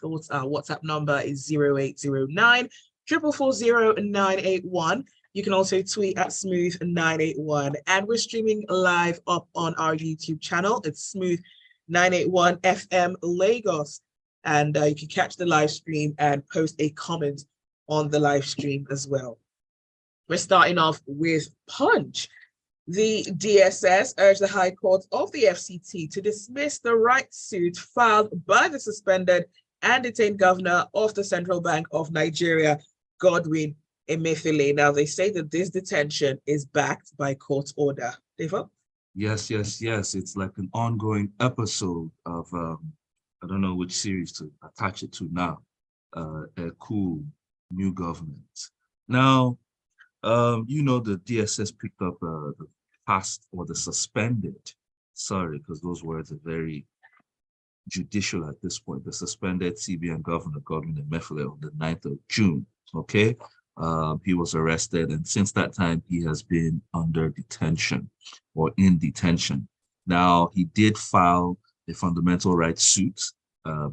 thoughts. Our WhatsApp number is 0809 440 981. You can also tweet at Smooth981. And we're streaming live up on our YouTube channel. It's Smooth981 FM Lagos. And you can catch the live stream and post a comment on the live stream as well. We're starting off with Punch. The DSS urged the High Court of the FCT to dismiss the rights suit filed by the suspended and detained governor of the Central Bank of Nigeria, Godwin Emefiele. Now, they say that this detention is backed by court order. Devoe? Yes. It's like an ongoing episode of, I don't know which series to attach it to now, a cool new government. Now, the DSS picked up the past or the suspended, because those words are very judicial at this point, the suspended CBN governor, Godwin Emefiele, on the 9th of June, okay? He was arrested, and since that time, he has been under detention or in detention. Now, he did file a fundamental rights suit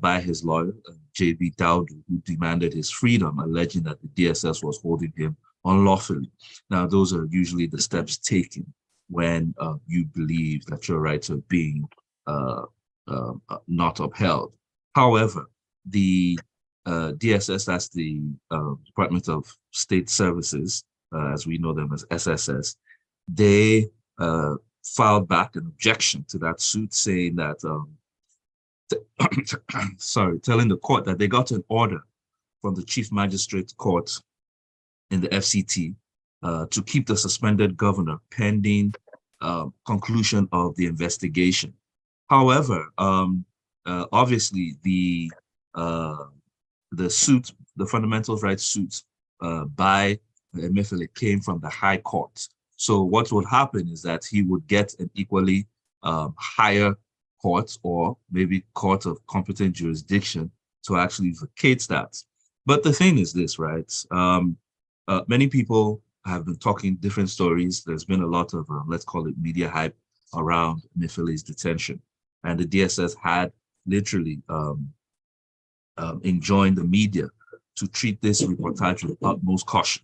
by his lawyer, J.B. Daudu, who demanded his freedom, alleging that the DSS was holding him unlawfully. Now, those are usually the steps taken when you believe that your rights are being not upheld. However, the DSS, that's the Department of State Services, as we know them as SSS, they filed back an objection to that suit, saying that, telling the court that they got an order from the Chief Magistrate Court in the FCT to keep the suspended governor pending conclusion of the investigation. However, obviously the suit, the fundamental rights suits by Emefiele came from the High Court. So what would happen is that he would get an equally higher court, or maybe court of competent jurisdiction, to actually vacate that. But the thing is this, right? Many people have been talking different stories. There's been a lot of, let's call it media hype around Emefiele's detention. And the DSS had literally enjoined the media to treat this reportage with utmost caution,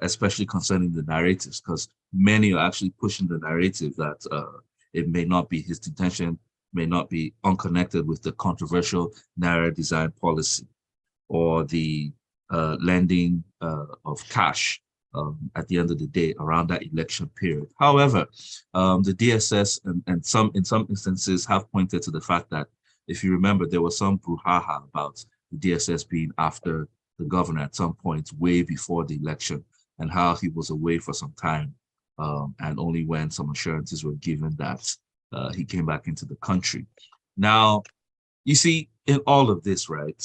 especially concerning the narratives, because many are actually pushing the narrative that it may not be his detention, may not be unconnected with the controversial Naira design policy or the lending of cash at the end of the day around that election period. However, the DSS and in some instances have pointed to the fact that, if you remember, there was some brouhaha about the DSS being after the governor at some point way before the election, and how he was away for some time, and only when some assurances were given that he came back into the country. Now, you see, in all of this, right,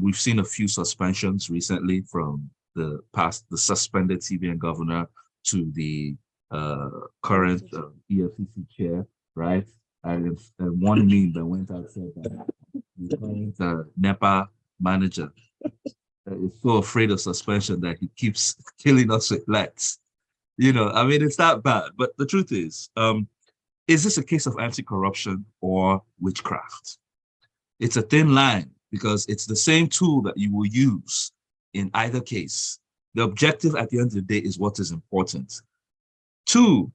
we've seen a few suspensions recently, from the suspended CBN governor to the current EFCC chair, right? And one meme that went out said that the NEPA manager is so afraid of suspension that he keeps killing us with lights. I mean, it's that bad. But the truth is this a case of anti-corruption or witchcraft? It's a thin line, because it's the same tool that you will use in either case. The objective at the end of the day is what is important. 2,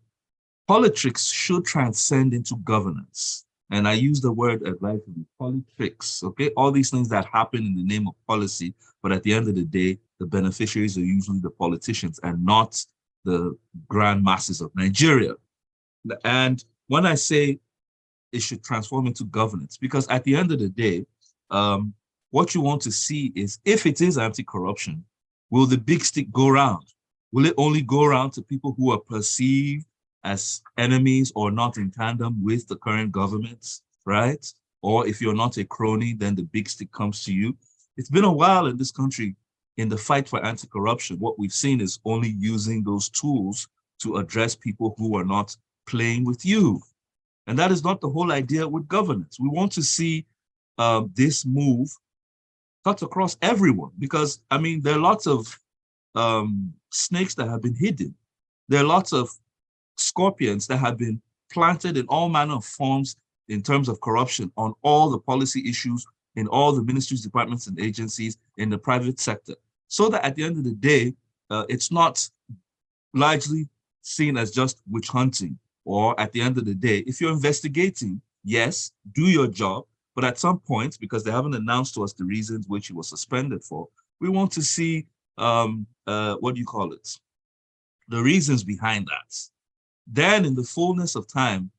politics should transcend into governance. And I use the word advisedly, politics, okay? All these things that happen in the name of policy, but at the end of the day, the beneficiaries are usually the politicians and not the grand masses of Nigeria. And when I say it should transform into governance, because at the end of the day, what you want to see is, if it is anti-corruption, will the big stick go round? Will it only go around to people who are perceived as enemies or not in tandem with the current government, right? Or if you're not a crony, then the big stick comes to you. It's been a while in this country in the fight for anti-corruption. What we've seen is only using those tools to address people who are not playing with you. And that is not the whole idea with governance. We want to see this move cut across everyone, because, I mean, there are lots of snakes that have been hidden. There are lots of scorpions that have been planted in all manner of forms in terms of corruption on all the policy issues in all the ministries, departments, and agencies in the private sector, so that at the end of the day, it's not largely seen as just witch hunting, or at the end of the day, if you're investigating, yes, do your job, but at some point, because they haven't announced to us the reasons which he was suspended for, we want to see, what do you call it? The reasons behind that. Then in the fullness of time,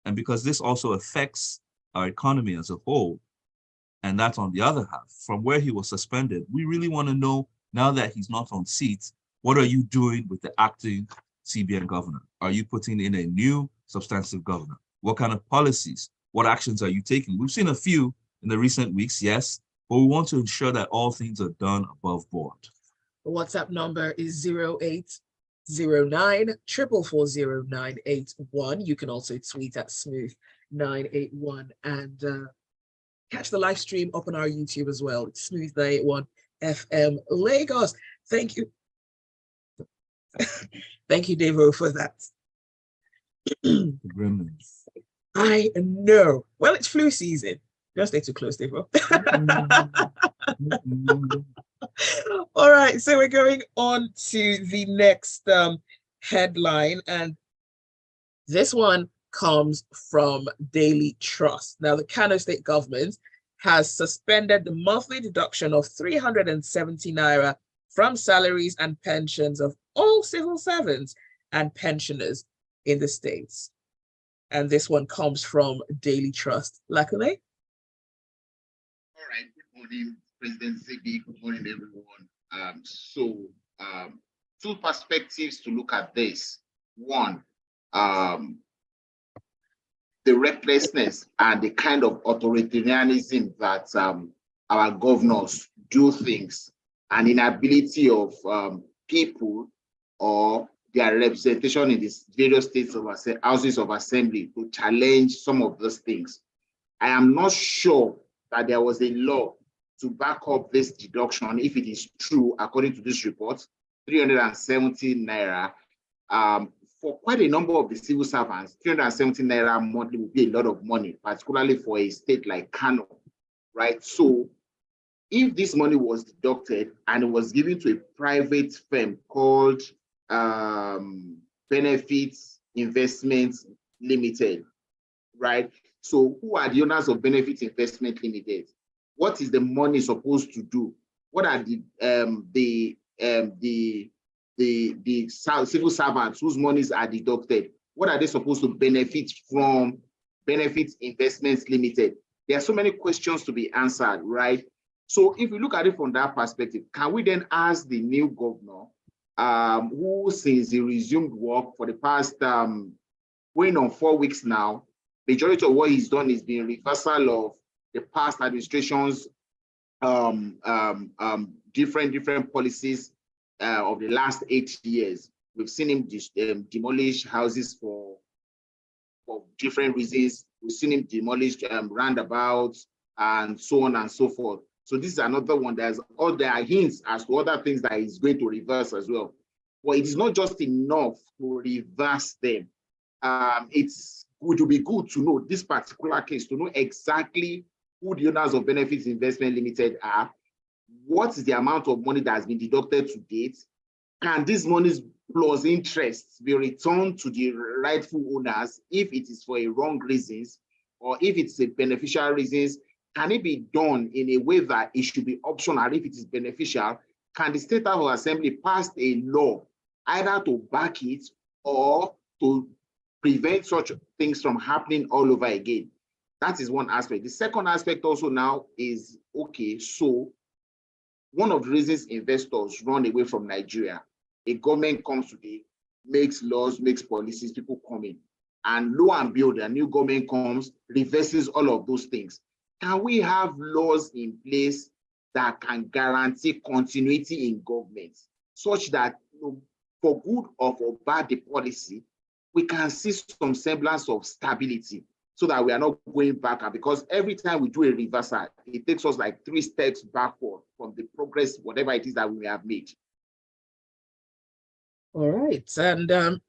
and because this also affects our economy as a whole, and that's on the other half, from where he was suspended, we really want to know, now that he's not on seat, what are you doing with the acting CBN governor? Are you putting in a new substantive governor? What kind of policies, what actions are you taking? We've seen a few in the recent weeks, yes, but we want to ensure that all things are done above board. The WhatsApp number is 0809 444 0981. You can also tweet at Smooth981 and catch the live stream up on our YouTube as well. It's Smooth981 FM Lagos. Thank you. Thank you, Devoe, for that. I know. Well, it's flu season. Don't stay too close, Devoe. All right, so we're going on to the next headline, and this one comes from Daily Trust. Now, the Kano State government has suspended the monthly deduction of 370 naira from salaries and pensions of all civil servants and pensioners in the states. And this one comes from Daily Trust. Lakunle? All right, good morning, President Zibby. Good morning, everyone. Two perspectives to look at this. One, the recklessness and the kind of authoritarianism that our governors do things, and inability of people or their representation in these various states of houses of assembly to challenge some of those things. I am not sure that there was a law to back up this deduction, if it is true, according to this report, 370 naira. For quite a number of the civil servants, 370 naira monthly would be a lot of money, particularly for a state like Kano, right? So if this money was deducted and it was given to a private firm called Benefits Investments Limited, right? So who are the owners of Benefits Investment Limited? What is the money supposed to do? What are the civil servants whose monies are deducted? What are they supposed to benefit from Benefits Investments Limited? There are so many questions to be answered, right? So if we look at it from that perspective, can we then ask the new governor, who since he resumed work for the past going on 4 weeks now, majority of what he's done is being reversal of the past administration's different policies of the last 8 years. We've seen him demolish houses for different reasons. We've seen him demolish roundabouts and so on and so forth. So this is another one. There are hints as to other things that he's going to reverse as well. But it is not just enough to reverse them. It would be good to know this particular case, to know exactly who the owners of Benefits Investment Limited are, what is the amount of money that has been deducted to date, can these monies plus interest be returned to the rightful owners if it is for a wrong reasons, or if it's a beneficial reasons, can it be done in a way that it should be optional if it is beneficial? Can the State House of Assembly pass a law either to back it or to prevent such things from happening all over again? That is one aspect. The second aspect also now is, okay, so one of the reasons investors run away from Nigeria, a government comes today, makes laws, makes policies, people come in, and lo and behold, a new government comes, reverses all of those things. Can we have laws in place that can guarantee continuity in government, such that, for good or for bad the policy, we can see some semblance of stability, so that we are not going back? And because every time we do a reversal, it takes us like 3 steps backward from the progress, whatever it is that we have made. All right. And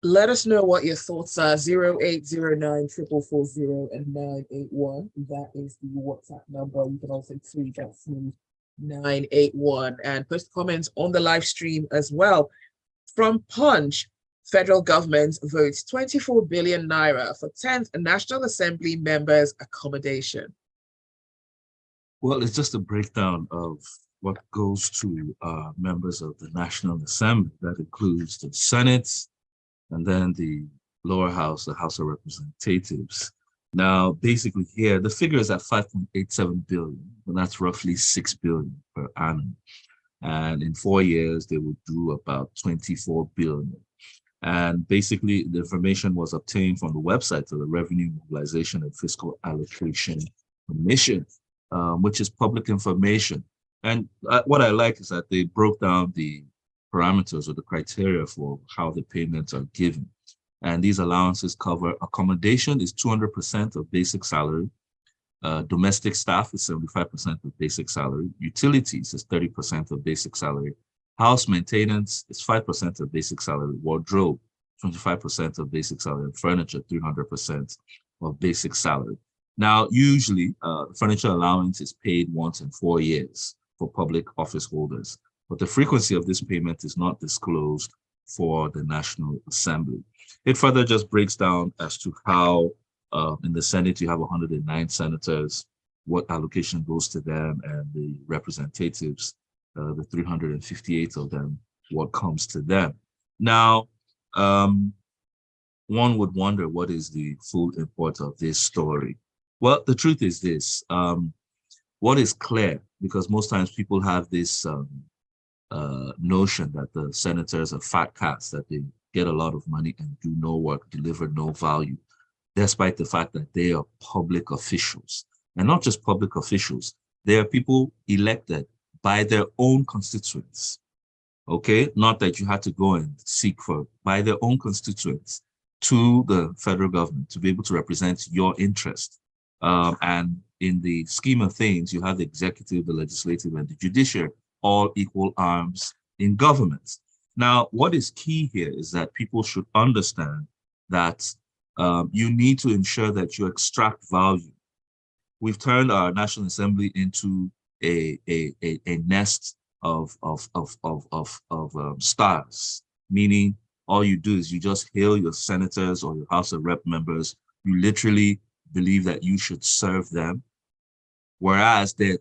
Let us know what your thoughts are. 0809 440 and 981. That is the WhatsApp number. You can also tweet at Smooth 981 and post comments on the live stream as well. From Punch, federal government votes 24 billion naira for 10th National Assembly Members Accommodation. Well, it's just a breakdown of what goes to members of the National Assembly. That includes the Senate and then the lower house, the House of Representatives. Now, basically here, the figure is at 5.87 billion, and that's roughly 6 billion per annum. And in 4 years, they would do about 24 billion. And basically, the information was obtained from the website of the Revenue Mobilization and Fiscal Allocation Commission, which is public information. And what I like is that they broke down the parameters or the criteria for how the payments are given. And these allowances cover accommodation is 200% of basic salary. Domestic staff is 75% of basic salary. Utilities is 30% of basic salary. House maintenance is 5% of basic salary. Wardrobe, 25% of basic salary. And furniture, 300% of basic salary. Now, usually, furniture allowance is paid once in 4 years for public office holders, but the frequency of this payment is not disclosed for the National Assembly. It further just breaks down as to how in the Senate you have 109 senators, what allocation goes to them, and the representatives, the 358 of them, what comes to them. Now, one would wonder what is the full import of this story. Well, the truth is this. What is clear, because most times people have this notion that the senators are fat cats, that they get a lot of money and do no work, deliver no value, despite the fact that they are public officials. And not just public officials, they are people elected by their own constituents. Okay, not that you had to go and seek for, by their own constituents to the federal government to be able to represent your interest. And in the scheme of things, you have the executive, the legislative, and the judiciary, all equal arms in government. Now, what is key here is that people should understand that you need to ensure that you extract value. We've turned our National Assembly into a nest of stars, meaning all you do is you just hail your senators or your House of Rep members. You literally believe that you should serve them, whereas their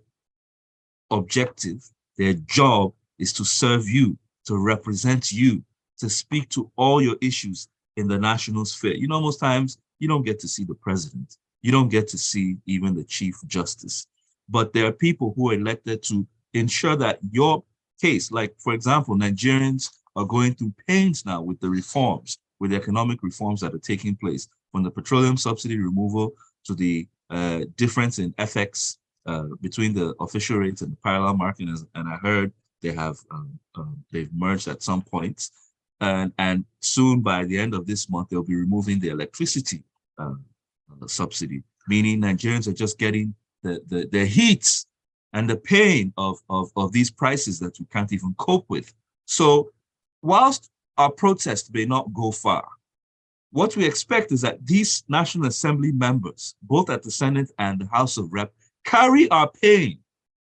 objective, their job is to serve you, to represent you, to speak to all your issues in the national sphere. You know, most times you don't get to see the president. You don't get to see even the chief justice. But there are people who are elected to ensure that your case, like, for example, Nigerians are going through pains now with the reforms, with the economic reforms that are taking place, from the petroleum subsidy removal to the difference in FX between the official rates and the parallel market. And I heard they have they've merged at some points, and soon by the end of this month they'll be removing the electricity subsidy, meaning Nigerians are just getting the heat and the pain of these prices that we can't even cope with. So whilst our protest may not go far, what we expect is that these National Assembly members, both at the Senate and the House of Rep, carry our pain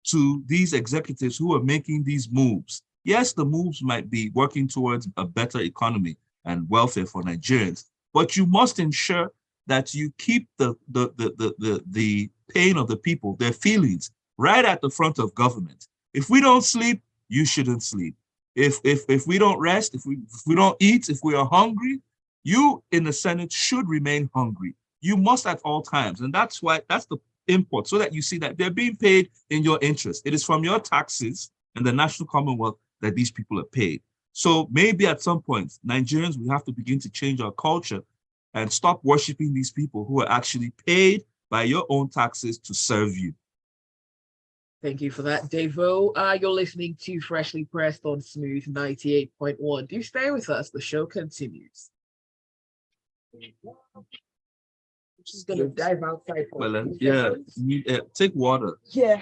to these executives who are making these moves. Yes, the moves might be working towards a better economy and welfare for Nigerians, but you must ensure that you keep the pain of the people, their feelings, right at the front of government. If we don't sleep, you shouldn't sleep. If we don't rest, if we don't eat, if we are hungry, you in the Senate should remain hungry. You must at all times. And that's why, that's the import, so that you see that they're being paid in your interest. It is from your taxes and the national commonwealth that these people are paid. So maybe at some point, Nigerians, we have to begin to change our culture and stop worshiping these people who are actually paid by your own taxes to serve you. Thank you for that, Devoe. You're listening to Freshly Pressed on Smooth 98.1. Do stay with us. The show continues. I'm just going to dive outside. Well, yeah, take water. Yeah.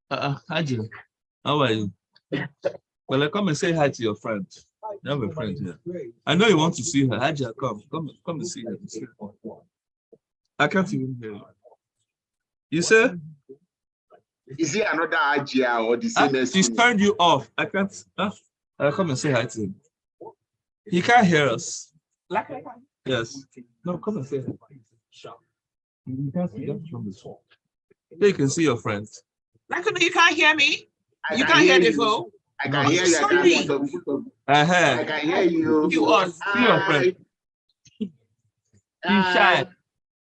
Haji, how are you? Well, come and say hi to your friend. You have a friend here. I know you want to see her. Haja, come and see her. I can't even hear you. You said? Is he another Ajia or the same? She's turned you off. I can't. I'll come and say hi to him. He can't hear us. Yes. No, come and say hi. You can't see us from this phone. You can see your friends. Lakunle, you can't hear me? I You can't hear you. Devoe? I can hear you. I can hear you. You are. See your friend. She's shy.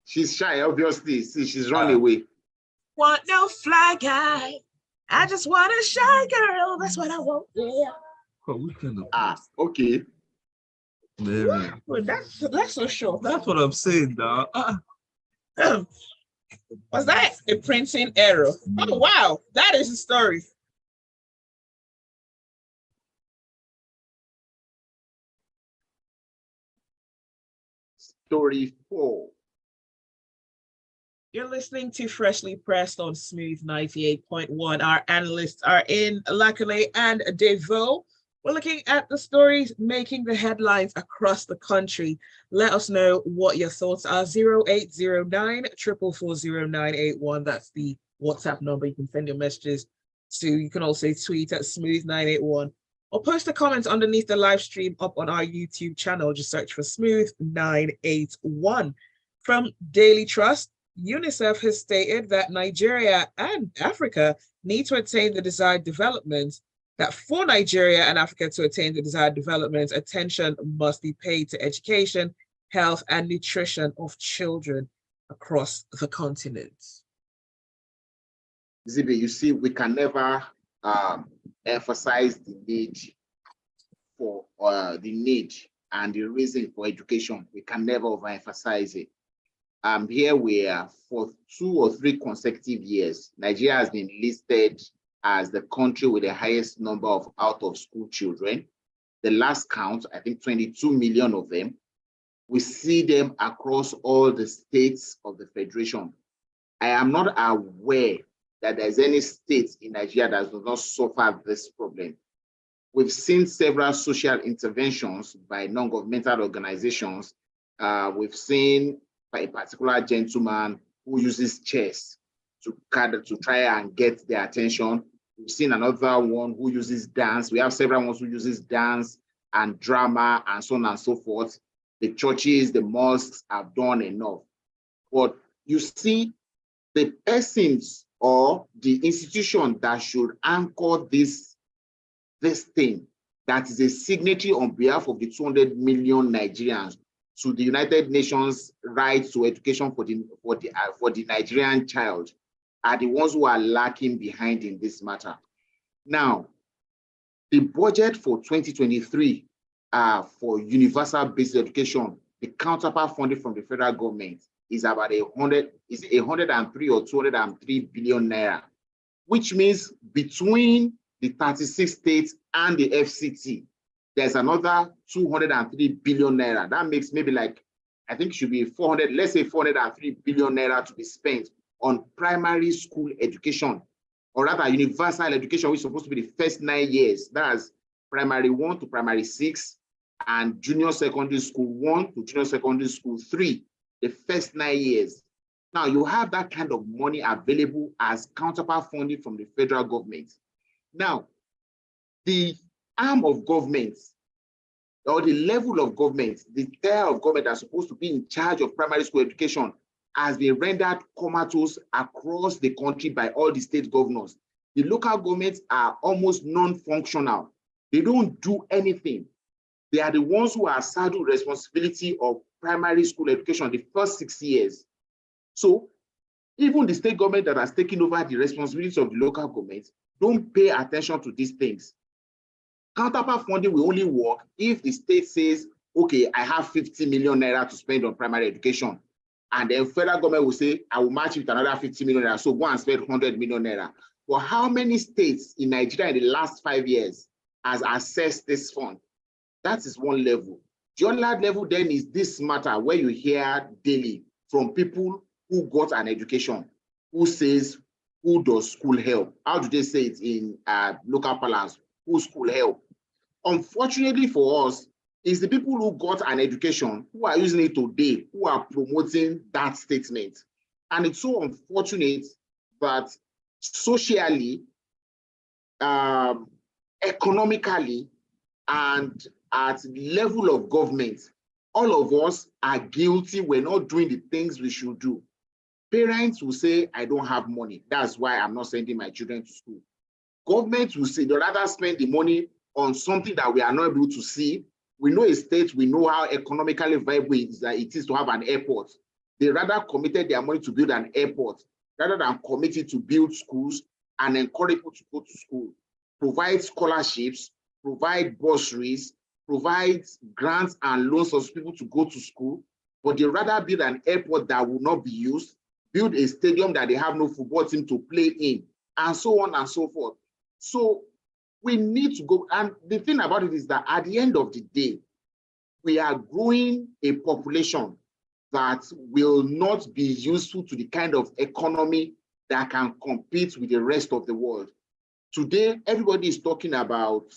She's shy, obviously. See, she's run away. Want no fly guy. I just want a shy girl. That's what I want. Yeah. Okay. Well, that's so short. That's what I'm saying, dog. Was that a printing error? Oh wow, that is the story. Story 4. You're listening to Freshly Pressed on Smooth 98.1. Our analysts are in Lakunle and Devoe. We're looking at the stories making the headlines across the country. Let us know what your thoughts are. 0809 444 0981. That's the WhatsApp number. You can send your messages to. You can also tweet at Smooth981 or post a comment underneath the live stream up on our YouTube channel. Just search for Smooth981. From Daily Trust, UNICEF has stated that Nigeria and Africa need to attain the desired development, that for Nigeria and Africa to attain the desired development, attention must be paid to education, health, and nutrition of children across the continent. Zibby, you see, we can never emphasize the need for the need and the reason for education. We can never overemphasize it. Here we are for 2 or 3 consecutive years. Nigeria has been listed as the country with the highest number of out-of-school children. The last count, I think 22 million of them. We see them across all the states of the Federation. I am not aware that there's any state in Nigeria that does not suffer this problem. We've seen several social interventions by non-governmental organizations. We've seen a particular gentleman who uses chess to try and get their attention. We've seen another one who uses dance. We have several ones who uses dance and drama and so on and so forth. The churches, the mosques have done enough. But you see, the persons or the institution that should anchor this thing, that is a signatory on behalf of the 200 million Nigerians to the United Nations right to education for the Nigerian child, are the ones who are lacking behind in this matter. Now, the budget for 2023 for universal basic education, the counterpart funding from the federal government is about 103 or 203 billion naira, which means between the 36 states and the FCT, there's another 203 billion naira. That makes maybe like, I think it should be 400, let's say 403 billion naira to be spent on primary school education, or rather universal education, which is supposed to be the first 9 years. That's primary 1 to primary 6 and junior secondary school 1 to junior secondary school 3, the first 9 years. Now you have that kind of money available as counterpart funding from the federal government. Now, the arm of government or the level of government, the tier of government that's supposed to be in charge of primary school education has been rendered comatose across the country by all the state governors. The local governments are almost non-functional. They don't do anything. They are the ones who are saddled responsibility of primary school education the first 6 years. So even the state government that has taken over the responsibilities of the local government don't pay attention to these things. Counterpart funding will only work if the state says, okay, I have 50 million naira to spend on primary education. And then federal government will say, I will match it with another 50 million naira. So go and spend 100 million naira. But how many states in Nigeria in the last 5 years has assessed this fund? That is one level. The other level then is this matter where you hear daily from people who got an education, who says, who does school help? How do they say it in local parlance? Who school help? Unfortunately for us, it's the people who got an education, who are using it today, who are promoting that statement. And it's so unfortunate that socially, economically, and at the level of government, all of us are guilty. We're not doing the things we should do. Parents will say, I don't have money. That's why I'm not sending my children to school. Government will say, they'd rather spend the money on something that we are not able to see. We know a state, we know how economically viable it is to have an airport. They rather committed their money to build an airport rather than commit it to build schools and encourage people to go to school, provide scholarships, provide bursaries, provide grants and loans for people to go to school. But they rather build an airport that will not be used, build a stadium that they have no football team to play in, and so on and so forth. So we need to go. And the thing about it is that at the end of the day, we are growing a population that will not be useful to the kind of economy that can compete with the rest of the world. Today, everybody is talking about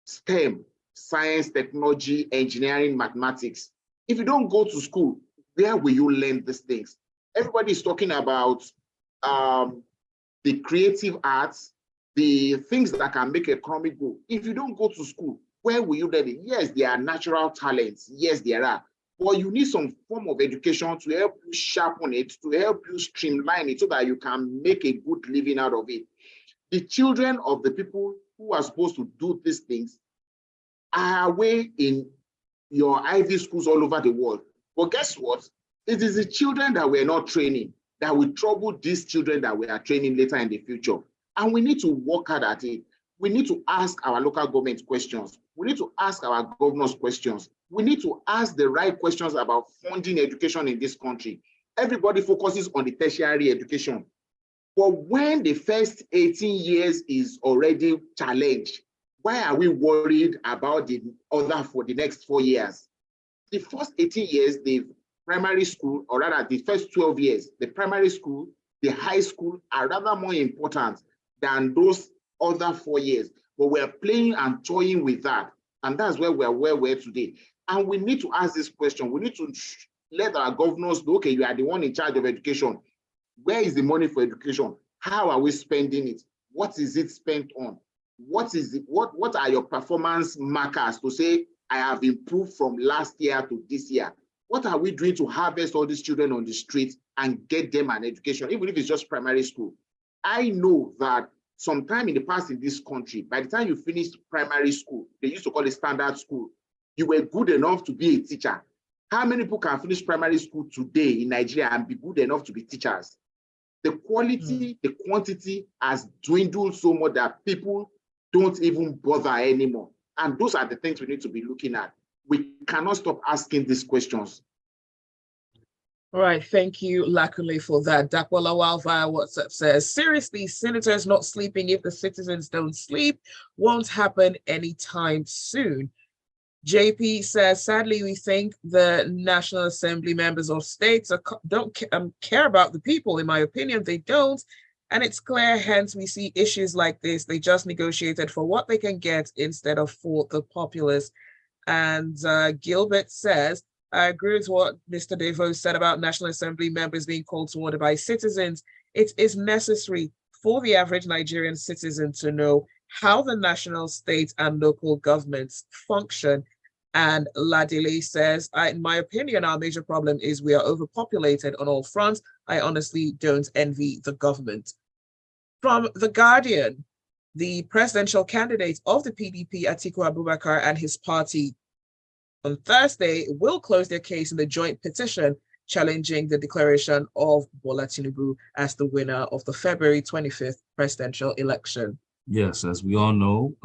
STEM, science, technology, engineering, mathematics. If you don't go to school, where will you learn these things? Everybody is talking about the creative arts, the things that can make economy go. If you don't go to school, where will you learn it? Yes, there are natural talents. Yes, there are. But you need some form of education to help you sharpen it, to help you streamline it so that you can make a good living out of it. The children of the people who are supposed to do these things are away in your Ivy schools all over the world. But guess what? It is the children that we're not training that will trouble these children that we are training later in the future. And we need to work hard at it. We need to ask our local government questions. We need to ask our governors questions. We need to ask the right questions about funding education in this country. Everybody focuses on the tertiary education. But when the first 18 years is already challenged, why are we worried about the other for the next 4 years? The first 18 years, the primary school, or rather the first 12 years, the primary school, the high school are rather more important than those other 4 years. But we're playing and toying with that. And that's where we're today. And we need to ask this question. We need to let our governors know, okay, you are the one in charge of education. Where is the money for education? How are we spending it? What is it spent on? What are your performance markers to say, I have improved from last year to this year? What are we doing to harvest all these children on the street and get them an education, even if it's just primary school? I know that sometime in the past in this country, by the time you finished primary school, they used to call it standard school, you were good enough to be a teacher. How many people can finish primary school today in Nigeria and be good enough to be teachers? The quality, the quantity has dwindled so much that people don't even bother anymore. And those are the things we need to be looking at. We cannot stop asking these questions. All right, thank you, Lakunle, for that. Dakwalawal via WhatsApp says, seriously, senators not sleeping if the citizens don't sleep won't happen anytime soon. JP says, sadly, we think the National Assembly members of states don't care about the people. In my opinion, they don't. And it's clear, hence we see issues like this. They just negotiated for what they can get instead of for the populace. And Gilbert says, I agree with what Mr. Devoe said about National Assembly members being called to order by citizens. It is necessary for the average Nigerian citizen to know how the national, state, and local governments function. And Ladile says, in my opinion, our major problem is we are overpopulated on all fronts. I honestly don't envy the government. From The Guardian, the presidential candidate of the PDP, Atiku Abubakar, and his party on Thursday will close their case in the joint petition challenging the declaration of Bola Tinubu as the winner of the February 25th presidential election. Yes, as we all know,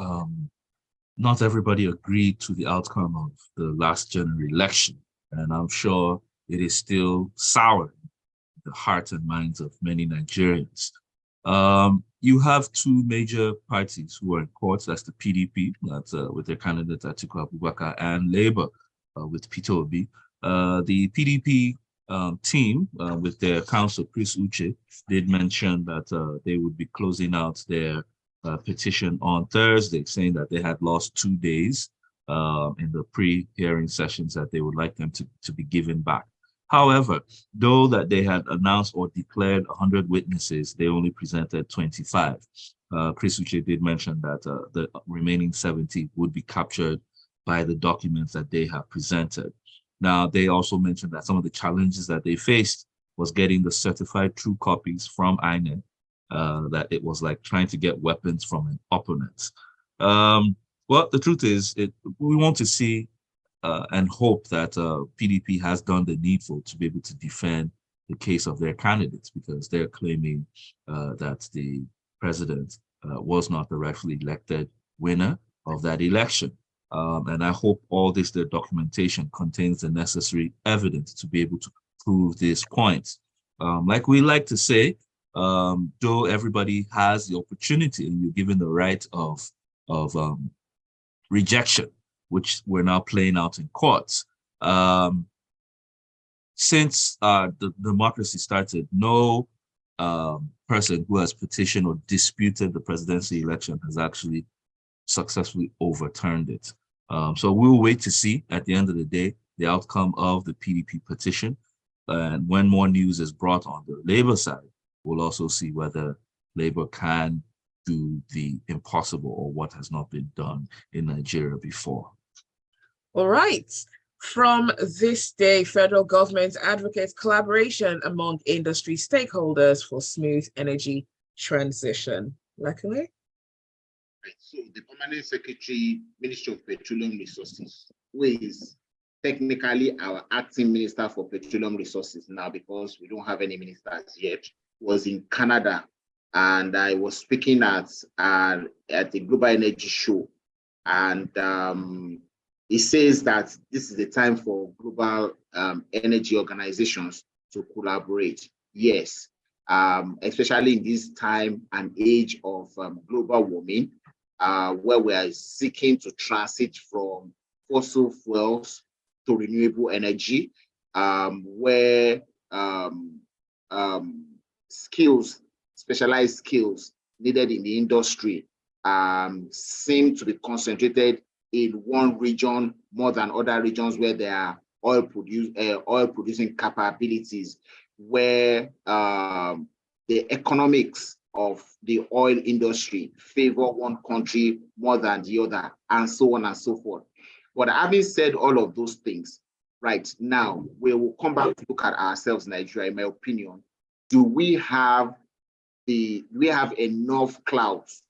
not everybody agreed to the outcome of the last general election, and I'm sure it is still souring the hearts and minds of many Nigerians. You have two major parties who are in court. That's the PDP, that's with their candidate Atiku Abubakar, and Labour with Peter Obi. The PDP team with their counsel Chris Uche did mention that they would be closing out their petition on Thursday, saying that they had lost 2 days in the pre-hearing sessions that they would like them to be given back. However, though that they had announced or declared 100 witnesses, they only presented 25. Chris Uche did mention that the remaining 70 would be captured by the documents that they have presented. Now, they also mentioned that some of the challenges that they faced was getting the certified true copies from INEC, that it was like trying to get weapons from an opponent. Well, the truth is, we want to see and hope that PDP has done the needful to be able to defend the case of their candidates, because they're claiming that the president was not the rightfully elected winner of that election. And I hope all this, the documentation, contains the necessary evidence to be able to prove this point. Like we like to say, though everybody has the opportunity and you're given the right of rejection, which we're now playing out in courts. Since the democracy started, no person who has petitioned or disputed the presidency election has actually successfully overturned it. So we'll wait to see at the end of the day the outcome of the PDP petition. And when more news is brought on the Labour side, we'll also see whether Labour can do the impossible or what has not been done in Nigeria before. All right. From this day, federal government advocates collaboration among industry stakeholders for smooth energy transition. Lakunle? So the Permanent Secretary, Ministry of Petroleum Resources, who is technically our acting Minister for Petroleum Resources now, because we don't have any ministers yet, was in Canada, and I was speaking at the Global Energy Show, and he says that this is the time for global energy organizations to collaborate. Yes, especially in this time and age of global warming, where we are seeking to transit from fossil fuels to renewable energy, where skills, specialized skills needed in the industry seem to be concentrated in one region more than other regions where there are oil producing capabilities, where the economics of the oil industry favor one country more than the other, and so on and so forth. But having said all of those things, right now, we will come back to look at ourselves, Nigeria, in my opinion. Do we have enough clouds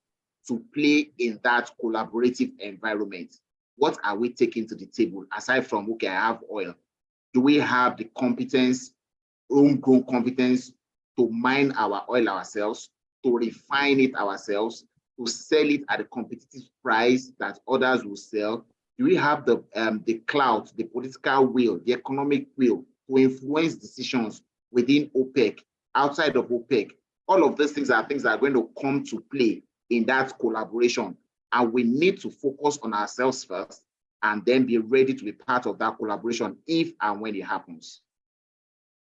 to play in that collaborative environment? What are we taking to the table aside from, okay, I have oil? Do we have the competence, homegrown competence, to mine our oil ourselves, to refine it ourselves, to sell it at a competitive price that others will sell? Do we have the clout, the political will, the economic will to influence decisions within OPEC, outside of OPEC? All of these things are things that are going to come to play in that collaboration. And we need to focus on ourselves first and then be ready to be part of that collaboration if and when it happens.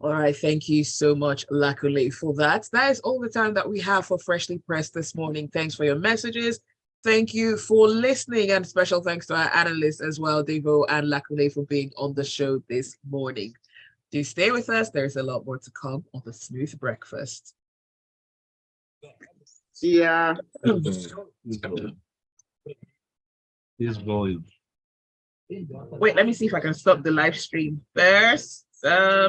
All right, thank you so much, Lakunle, for that. That is all the time that we have for Freshly Pressed this morning. Thanks for your messages. Thank you for listening, and special thanks to our analysts as well, Devoe and Lakunle, for being on the show this morning. Do stay with us. There's a lot more to come on the Smooth Breakfast. See ya. His volume. Wait, let me see if I can stop the live stream first. See ya.